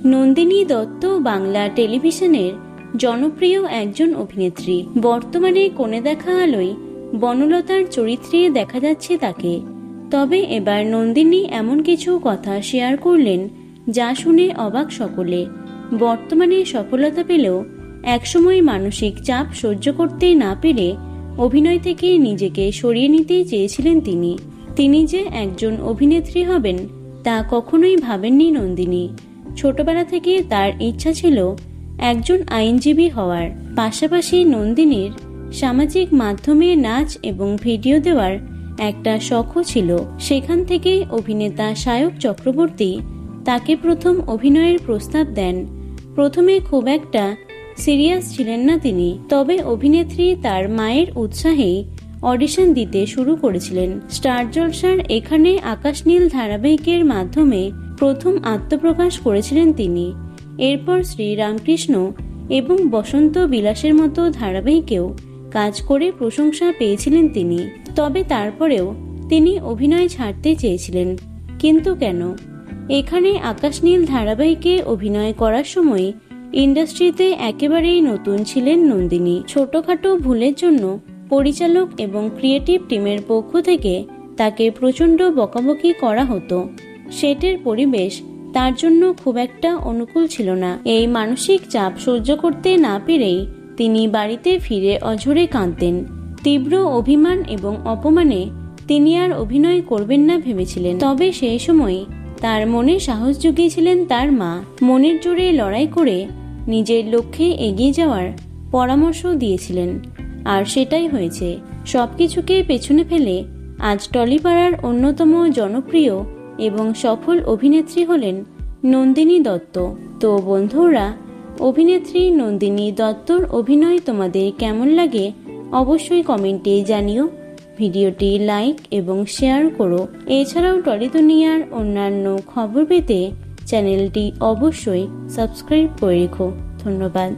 নন্দিনী দত্ত বাংলা টেলিভিশনের জনপ্রিয় একজন অভিনেত্রী। বর্তমানে কোণে দেখা আলোয় বনলতার চরিত্রে দেখা যাচ্ছে তাকে। তবে এবার নন্দিনী এমন কিছু কথা শেয়ার করলেন যা শুনে অবাক সকলে। বর্তমানে সফলতা পেলেও একসময় মানসিক চাপ সহ্য করতে না পেরে অভিনয় থেকে নিজেকে সরিয়ে নিতে চেয়েছিলেন তিনি যে একজন অভিনেত্রী হবেন তা কখনোই ভাবেননি নন্দিনী। ছোটবেলা থেকে তার ইচ্ছা ছিল একজন আইনজীবী হওয়ার। পাশাপাশি নন্দিনীর সামাজিক মাধ্যমে নাচ এবং ভিডিও দেওয়ার একটা শখও ছিল। সেখান থেকে অভিনেতা সায়ক চক্রবর্তী তাকে প্রথম অভিনয়ের প্রস্তাব দেন। প্রথমে খুব একটা সিরিয়াস ছিলেন না তিনি, তবে অভিনেত্রী তার মায়ের উৎসাহেই অডিশন দিতে শুরু করেছিলেন। স্টার জলসার এখানে আকাশ নীল ধারাবাহিকের মাধ্যমে প্রথম আত্মপ্রকাশ করেছিলেন তিনি। এরপর শ্রীরামকৃষ্ণ এবং বসন্ত বিলাসের মতো ধারাবাহিকেও কাজ করে প্রশংসা পেয়েছিলেন তিনি। তবে তারপরেও তিনি অভিনয় ছাড়তে চেয়েছিলেন, কিন্তু কেন? এখানে আকাশ নীল ধারাবাহিকে অভিনয় করার সময় ইন্ডাস্ট্রিতে একেবারেই নতুন ছিলেন নন্দিনী। ছোটখাটো ভুলের জন্য পরিচালক এবং ক্রিয়েটিভ টিমের পক্ষ থেকে তাকে প্রচণ্ড বকাবকি করা হতো। সেটের পরিবেশ তার জন্য খুব একটা অনুকূল ছিল না। এই মানসিক চাপ সহ্য করতে না পেরেই তিনি বাড়িতে ফিরে অঝরে কাঁদতেন। তীব্র অভিমান এবং অপমানে তিনি আর অভিনয় করবেন না ভেবেছিলেন। তবে সেই সময় তার মনে সাহস জুগিয়েছিলেন তার মা। মনের জোরে লড়াই করে নিজের লক্ষ্যে এগিয়ে যাওয়ার পরামর্শ দিয়েছিলেন, আর সেটাই হয়েছে। সবকিছুকে পেছনে ফেলে আজ টলিপাড়ার অন্যতম জনপ্রিয় এবং সফল অভিনেত্রী হলেন নন্দিনী দত্ত। তো বন্ধুরা, অভিনেত্রী নন্দিনী দত্তর অভিনয় তোমাদের কেমন লাগে অবশ্যই কমেন্টে জানিও। ভিডিওটি লাইক এবং শেয়ার করো। এছাড়াও টলি দুনিয়ার অন্যান্য খবর পেতে চ্যানেলটি অবশ্যই সাবস্ক্রাইব করে রেখো। ধন্যবাদ।